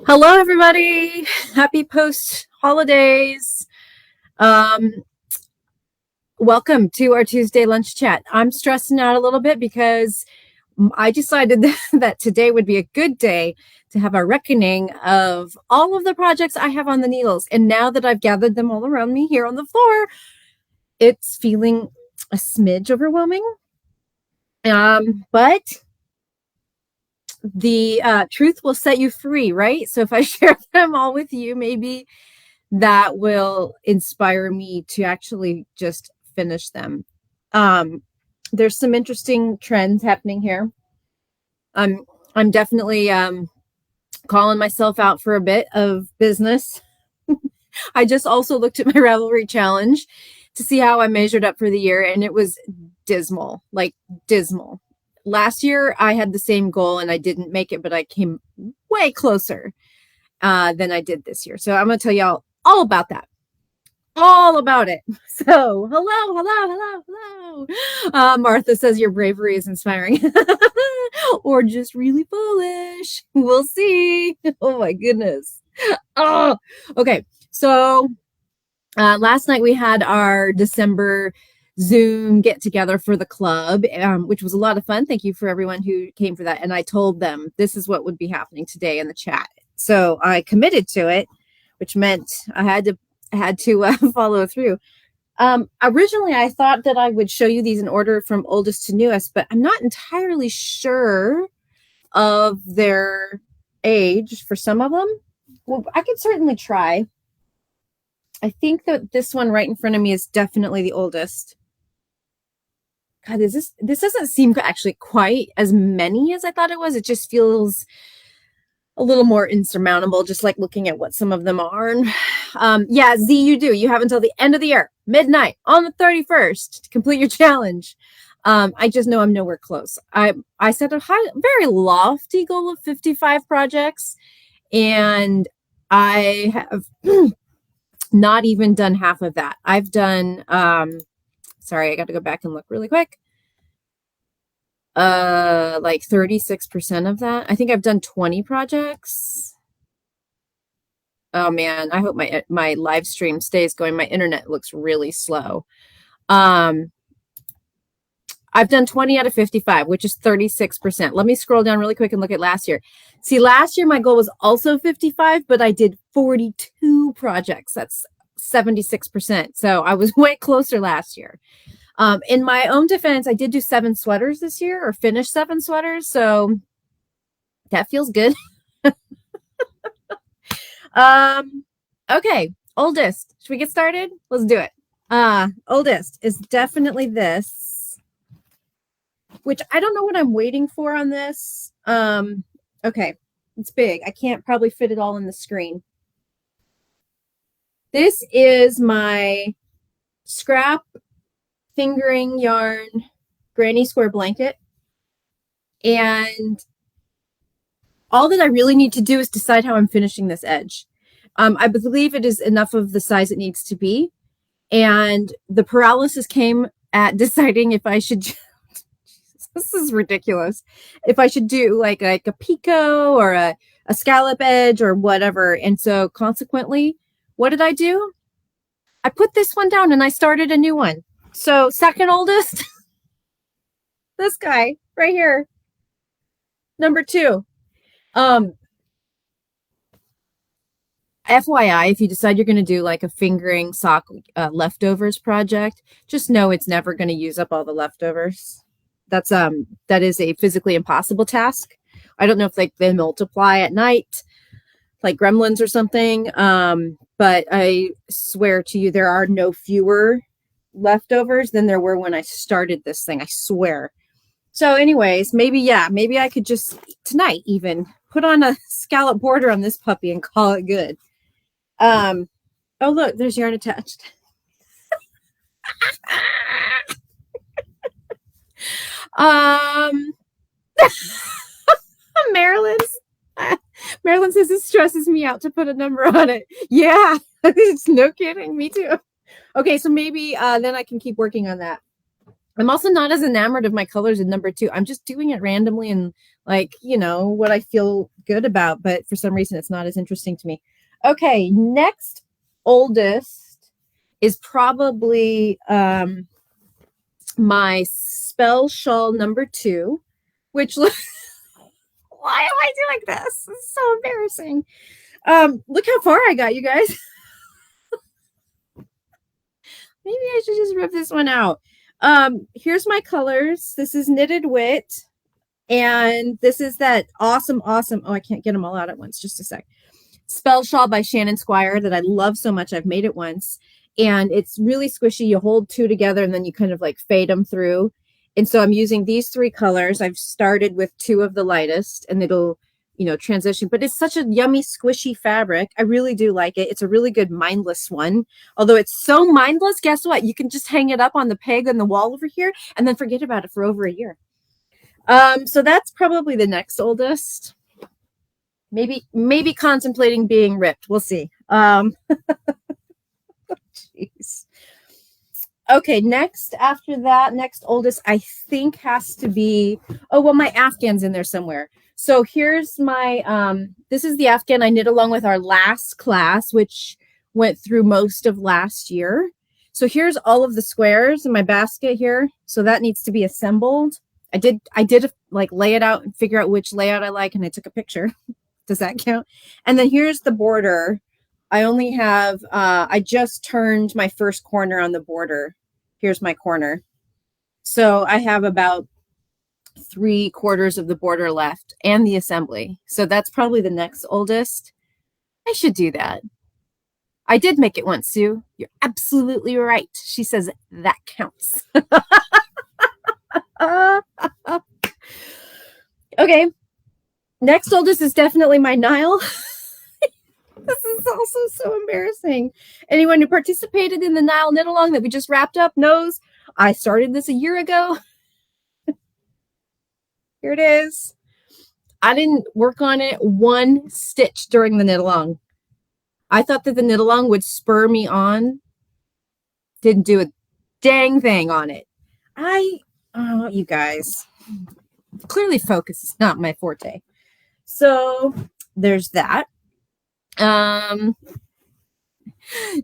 Hello, everybody. Happy post holidays. Um, Welcome to our Tuesday lunch chat. I'm stressing out a little bit because I decided that today would be a good day to have a reckoning of all of the projects I have on the needles. And now that I've gathered them all around me here on the floor, it's feeling a smidge overwhelming. But the truth will set you free, right? So if I share them all with you, maybe that will inspire me to actually just finish them. Um, there's some interesting trends happening here. I'm definitely calling myself out for a bit of business. I just also looked at my Ravelry challenge to see how I measured up for the year, and it was dismal, like dismal. Last year, I had the same goal and I didn't make it, but I came way closer than I did this year. So I'm going to tell y'all all about that. All about it. So, hello. Martha says your bravery is inspiring. Or just really foolish. We'll see. Oh my goodness. Oh, okay. So, last night we had our December Zoom get together for the club, which was a lot of fun. Thank you for everyone who came for that. And I told them this is what would be happening today in the chat. So I committed to it, which meant I had to follow through. Originally, I thought that I would show you these in order from oldest to newest, but I'm not entirely sure of their age for some of them. Well, I could certainly try. I think that this one right in front of me is definitely the oldest. God, this doesn't seem actually quite as many as I thought it was. It just feels a little more insurmountable, just like looking at what some of them are. Yeah, Z, you do. You have until the end of the year, midnight on the 31st to complete your challenge. I just know I'm nowhere close. I set a very lofty goal of 55 projects, and I have not even done half of that. I've done, sorry, I got to go back and look really quick. Like 36% of that. I think I've done 20 projects. Oh man, I hope my live stream stays going. My internet looks really slow. I've done 20 out of 55, which is 36%. Let me scroll down really quick and look at last year. See, last year my goal was also 55, but I did 42 projects. That's 76%. So I was way closer last year. In my own defense, I did do 7 sweaters this year, or finish 7 sweaters. So that feels good. Okay, oldest. Should we get started? Let's do it. Oldest is definitely this, which I don't know what I'm waiting for on this. Okay, it's big. I can't probably fit it all in the screen. This is my scrap fingering yarn granny square blanket. And all that I really need to do is decide how I'm finishing this edge. I believe it is enough of the size it needs to be. And the paralysis came at deciding if I should, this is ridiculous, if I should do like a picot or a scallop edge or whatever. And so consequently, what did I do? I put this one down and I started a new one. So second oldest, this guy right here, number 2. FYI, if you decide you're going to do like a fingering sock leftovers project, just know it's never going to use up all the leftovers. That is a physically impossible task. I don't know if like they multiply at night, like gremlins or something. But I swear to you, there are no fewer leftovers than there were when I started this thing. I swear. So anyways, maybe I could just tonight even put on a scallop border on this puppy and call it good. Oh look, there's yarn attached. Marilyn says it stresses me out to put a number on it. Yeah, it's no kidding. Me too. Okay, so maybe then I can keep working on that. I'm also not as enamored of my colors in number 2. I'm just doing it randomly and like, you know, what I feel good about, but for some reason it's not as interesting to me. Okay, next oldest is probably my spell shawl number 2, which why am I doing this? It's so embarrassing. Look how far I got, you guys. Maybe I should just rip this one out. Here's my colors. This is Knitted Wit. And this is that awesome, oh, I can't get them all out at once. Just a sec. Spell Shawl by Shannon Squire that I love so much. I've made it once. And it's really squishy. You hold 2 together and then you kind of like fade them through. And so I'm using these 3 colors. I've started with 2 of the lightest and it'll, you know, transition. But it's such a yummy, squishy fabric. I really do like it. It's a really good mindless one. Although it's so mindless, guess what? You can just hang it up on the peg on the wall over here and then forget about it for over a year. So that's probably the next oldest. Maybe contemplating being ripped. We'll see. Jeez. Okay, next after that, next oldest, I think has to be, oh, well, my Afghan's in there somewhere. So here's my, this is the Afghan I knit along with our last class, which went through most of last year. So here's all of the squares in my basket here. So that needs to be assembled. I did like lay it out and figure out which layout I like, and I took a picture. Does that count? And then here's the border. I only have, I just turned my first corner on the border. Here's my corner. So I have about 3/4 of the border left and the assembly. So that's probably the next oldest. I should do that. I did make it once, Sue. You're absolutely right. She says that counts. Okay. Next oldest is definitely my Nile. This is also so embarrassing. Anyone who participated in the Nile knit along that we just wrapped up knows I started this a year ago. Here it is. I didn't work on it 1 stitch during the knit along. I thought that the knit along would spur me on. Didn't do a dang thing on it. Oh, you guys. Clearly focus is not my forte. So there's that.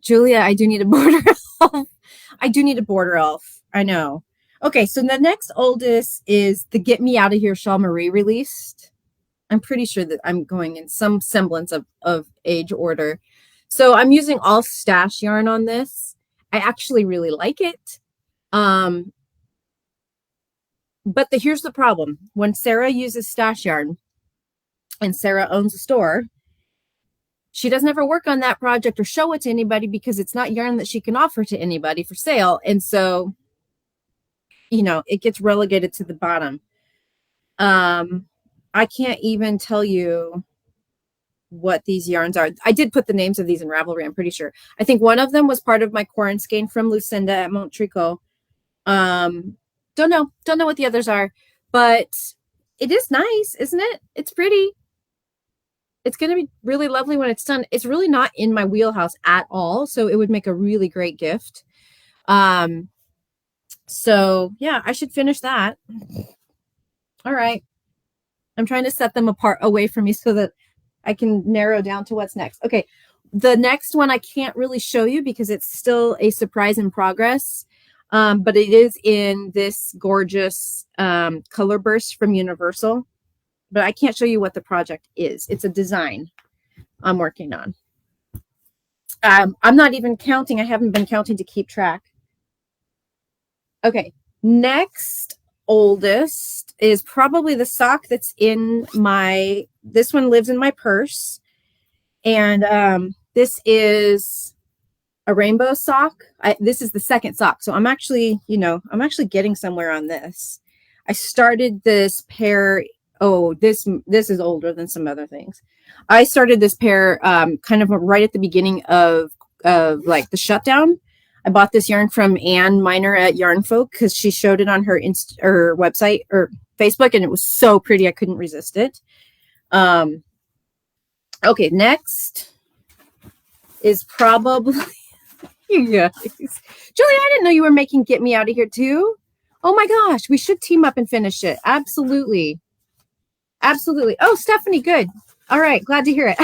Julia, I do need a border elf. I do need a border elf. I know. Okay, so the next oldest is the Get Me Out of Here Shawl Marie released. I'm pretty sure that I'm going in some semblance of age order. So I'm using all stash yarn on this. I actually really like it. But here's the problem. When Sarah uses stash yarn, and Sarah owns a store, she doesn't ever work on that project or show it to anybody because it's not yarn that she can offer to anybody for sale. And so, you know, it gets relegated to the bottom. I can't even tell you what these yarns are. I did put the names of these in Ravelry, I'm pretty sure. I think one of them was part of my Quarant skein from Lucinda at Montreal. Don't know what the others are, but it is nice, isn't it? It's pretty. It's going to be really lovely when it's done. It's really not in my wheelhouse at all, so it would make a really great gift. So yeah, I should finish that. All right. I'm trying to set them apart away from me so that I can narrow down to what's next. Okay. The next one I can't really show you because it's still a surprise in progress. But it is in this gorgeous color burst from Universal. But I can't show you what the project is. It's a design I'm working on. I'm not even counting. I haven't been counting to keep track. Okay, next oldest is probably the sock that's in my, this one lives in my purse. And this is a rainbow sock. This is the second sock. So I'm actually, I'm actually getting somewhere on this. I started this pair. Oh, this is older than some other things. I started this pair kind of right at the beginning of like the shutdown. I bought this yarn from Ann Miner at Yarn Folk because she showed it on her website or Facebook, and it was so pretty I couldn't resist it. Okay, next is probably you guys. Julie, I didn't know you were making Get Me Out of Here too. Oh my gosh, we should team up and finish it. Absolutely. Absolutely. Oh, Stephanie, good. All right, glad to hear it.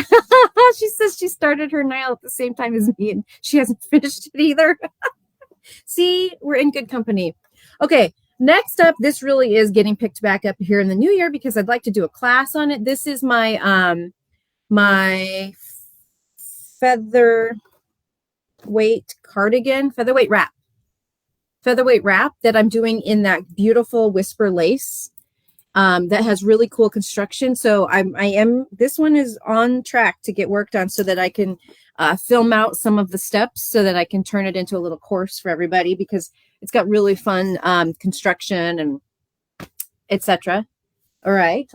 She says she started her nail at the same time as me and she hasn't finished it either. See, we're in good company. Okay, next up, this really is getting picked back up here in the new year because I'd like to do a class on it. This is my featherweight cardigan, featherweight wrap that I'm doing in that beautiful whisper lace. That has really cool construction. So this one is on track to get worked on so that I can film out some of the steps so that I can turn it into a little course for everybody because it's got really fun construction and etc. All right.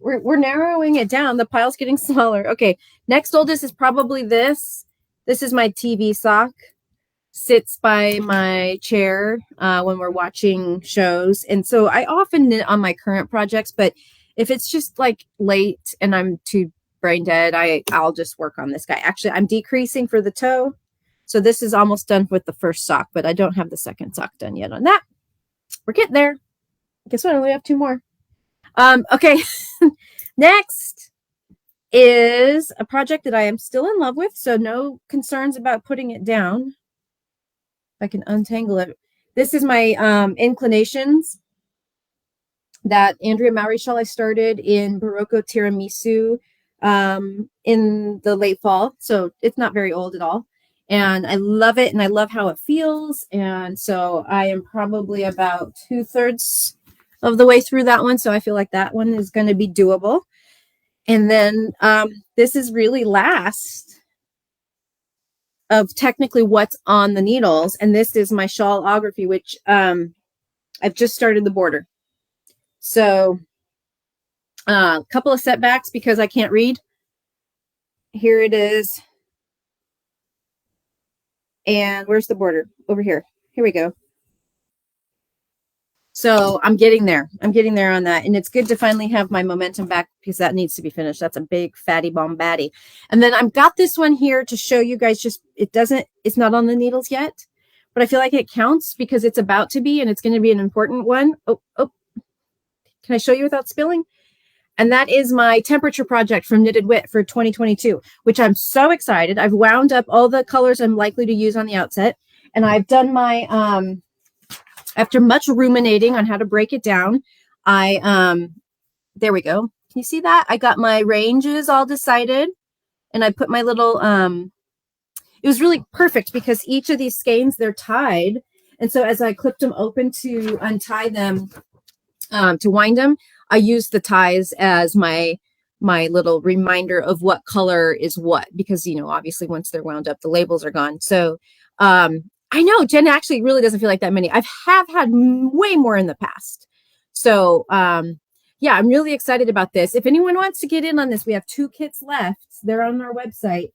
We're narrowing it down. The pile's getting smaller. Okay. Next oldest is probably this. This is my TV sock. Sits by my chair when we're watching shows. And so I often knit on my current projects, but if it's just like late and I'm too brain dead, I'll just work on this guy. Actually, I'm decreasing for the toe. So this is almost done with the first sock, but I don't have the second sock done yet on that. We're getting there. Guess what? I only have two more. Okay. Next is a project that I am still in love with. So no concerns about putting it down. I can untangle it. This is my inclinations that Andrea Maurischal I started in Barocco Tiramisu in the late fall. So it's not very old at all. And I love it and I love how it feels. And so I am probably about 2/3 of the way through that one. So I feel like that one is going to be doable. And then this is really last of technically what's on the needles. And this is my shawlography, which I've just started the border. So a couple of setbacks because I can't read. Here it is. And where's the border? Over here. Here we go. So I'm getting there. I'm getting there on that. And it's good to finally have my momentum back because that needs to be finished. That's a big fatty bombaddy. And then I've got this one here to show you guys it's not on the needles yet, but I feel like it counts because it's about to be, and it's going to be an important one. Oh, can I show you without spilling? And that is my temperature project from Knitted Wit for 2022, which I'm so excited. I've wound up all the colors I'm likely to use on the outset. And I've done my, after much ruminating on how to break it down, there we go. Can you see that? I got my ranges all decided and I put my little, it was really perfect because each of these skeins, they're tied. And so as I clipped them open to untie them, to wind them, I used the ties as my little reminder of what color is what, because, obviously once they're wound up, the labels are gone. So, I know Jen actually really doesn't feel like that many. have had way more in the past. So, yeah, I'm really excited about this. If anyone wants to get in on this, we have 2 kits left. They're on our website.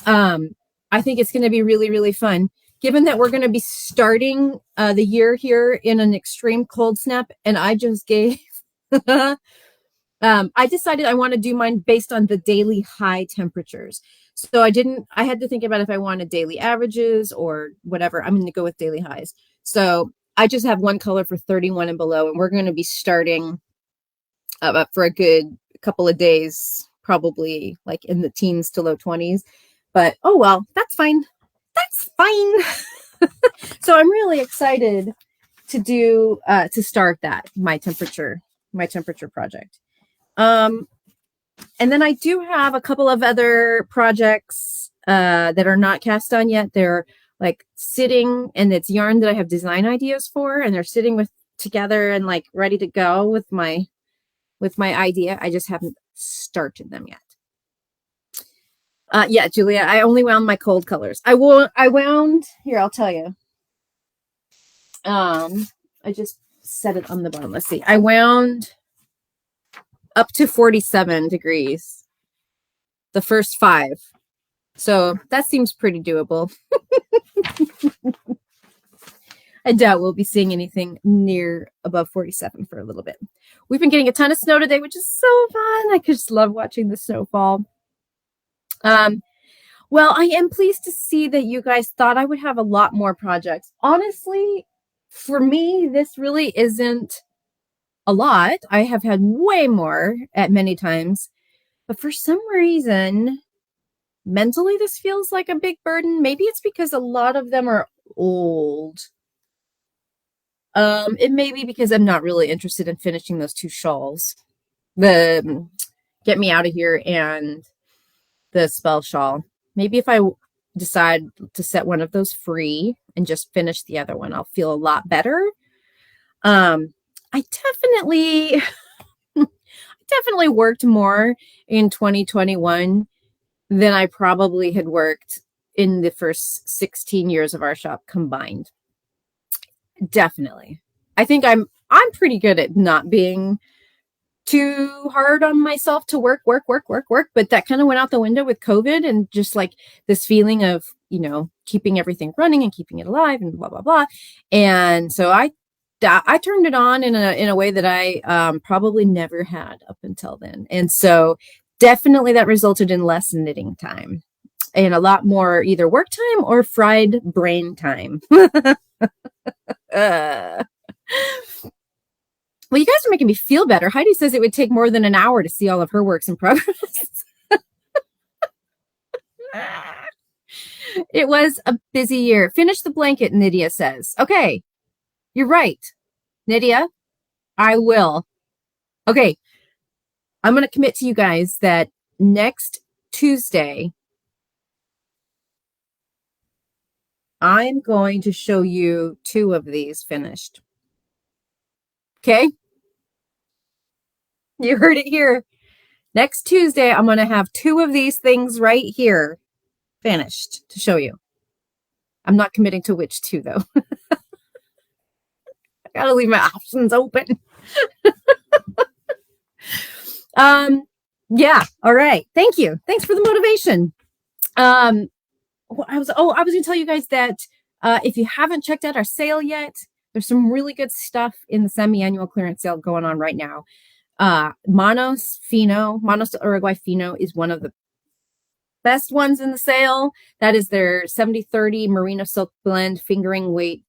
I think it's going to be really, really fun. Given that we're going to be starting the year here in an extreme cold snap, and I just gave, I decided I want to do mine based on the daily high temperatures. So I had to think about if I wanted daily averages or whatever. I'm going to go with daily highs. So I just have one color for 31 and below, and we're going to be starting for a good couple of days, probably like in the teens to low 20s. But oh well, that's fine. That's fine. So I'm really excited to start my temperature project. And then I do have a couple of other projects that are not cast on yet. They're like sitting, and it's yarn that I have design ideas for, and they're sitting together and like ready to go with my idea. I just haven't started them yet. Yeah, Julia, I only wound my cold colors. I wound here, I'll tell you. I just set it on the bottom. Let's see. I wound up to 47 degrees the first 5. So that seems pretty doable. I doubt we'll be seeing anything near above 47 for a little bit. We've been getting a ton of snow today, which is so fun. I just love watching the snowfall. Well, I am pleased to see that you guys thought I would have a lot more projects. Honestly, for me, this really isn't a lot. I have had way more at many times. But for some reason, mentally, this feels like a big burden. Maybe it's because a lot of them are old. It may be because I'm not really interested in finishing those two shawls. The Get Me Out of Here and the Spell Shawl. Maybe if I decide to set one of those free and just finish the other one, I'll feel a lot better. I definitely worked more in 2021 than I probably had worked in the first 16 years of our shop combined. Definitely. I think I'm pretty good at not being too hard on myself to work. But that kind of went out the window with COVID and just like this feeling of, keeping everything running and keeping it alive and blah, blah, blah. And so I turned it on in a way that I probably never had up until then. And so definitely that resulted in less knitting time and a lot more either work time or fried brain time. Well, you guys are making me feel better. Heidi says it would take more than an hour to see all of her works in progress. It was a busy year. Finish the blanket, Nydia says. Okay, you're right. Nydia, I will. Okay, I'm going to commit to you guys that next Tuesday, I'm going to show you 2 of these finished. Okay? You heard it here. Next Tuesday, I'm going to have 2 of these things right here finished to show you. I'm not committing to which 2, though. I got to leave my options open. Yeah. All right. Thank you. Thanks for the motivation. I was going to tell you guys that if you haven't checked out our sale yet, there's some really good stuff in the semi-annual clearance sale going on right now. Manos de Uruguay Fino is one of the best ones in the sale. That is their 70/30 merino silk blend, fingering weight.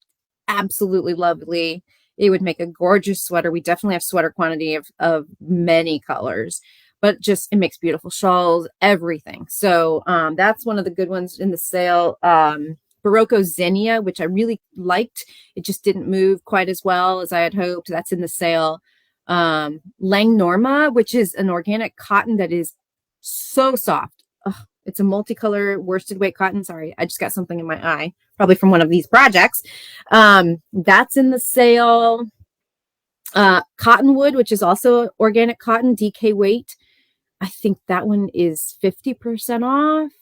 Absolutely lovely. It would make a gorgeous sweater. We definitely have sweater quantity of many colors, but just it makes beautiful shawls, everything. So that's one of the good ones in the sale. Barocco Xenia, which I really liked. It just didn't move quite as well as I had hoped. That's in the sale. Lang Norma, which is an organic cotton that is so soft. Ugh, it's a multicolor worsted weight cotton. Sorry, I just got something in my eye, probably from one of these projects. That's in the sale. Cottonwood, which is also organic cotton, DK weight. I think that one is 50% off.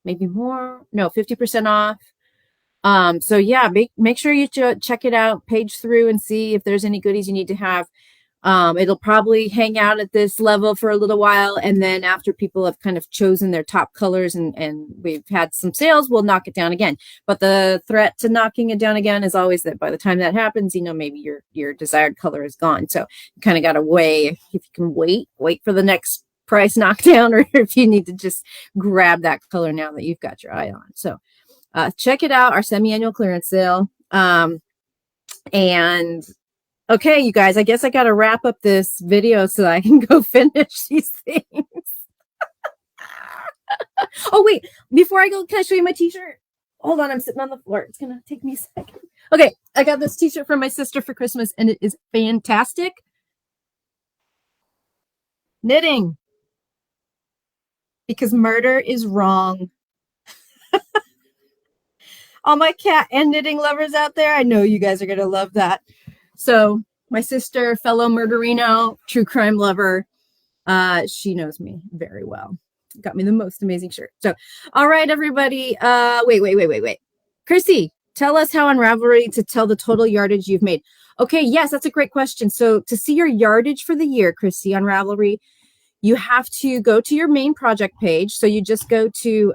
Maybe more. No, 50% off. So yeah, make sure you check it out, page through and see if there's any goodies you need to have. It'll probably hang out at this level for a little while. And then after people have kind of chosen their top colors and we've had some sales, we'll knock it down again. But the threat to knocking it down again is always that by the time that happens, maybe your desired color is gone. So you kind of got to weigh if you can wait for the next price knockdown, or if you need to just grab that color now that you've got your eye on. So check it out, our semi-annual clearance sale. And okay, you guys, I guess I got to wrap up this video so I can go finish these things. Oh, wait, before I go, can I show you my t-shirt? Hold on, I'm sitting on the floor. It's going to take me a second. Okay, I got this t-shirt from my sister for Christmas, and it is fantastic. Knitting. Because murder is wrong. All my cat and knitting lovers out there, I know you guys are going to love that. So my sister, fellow murderino, true crime lover, she knows me very well. Got me the most amazing shirt. So, all right, everybody. Wait. Chrissy, tell us how on Ravelry to tell the total yardage you've made. Okay, yes, that's a great question. So to see your yardage for the year, Chrissy, on Ravelry, you have to go to your main project page. So you just go to,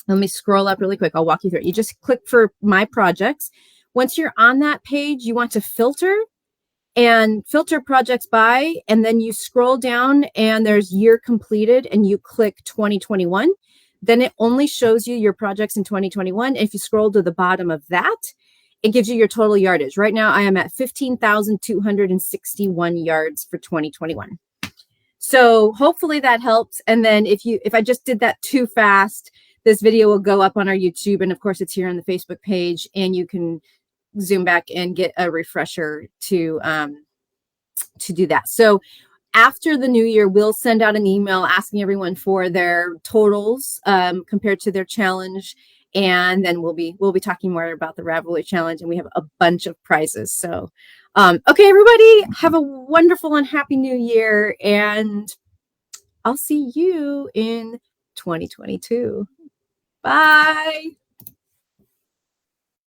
let me scroll up really quick. I'll walk you through it. You just click for My Projects. Once you're on that page, you want to filter projects by, and then you scroll down and there's year completed and you click 2021. Then it only shows you your projects in 2021. If you scroll to the bottom of that, it gives you your total yardage. Right now, I am at 15,261 yards for 2021. So hopefully that helps. And then if I just did that too fast, this video will go up on our YouTube, and of course it's here on the Facebook page, and you can zoom back and get a refresher to do that. So after the new year, we'll send out an email asking everyone for their totals compared to their challenge. And then we'll be talking more about the Ravelry challenge, and we have a bunch of prizes. So, okay, everybody, have a wonderful and happy new year, and I'll see you in 2022. Bye.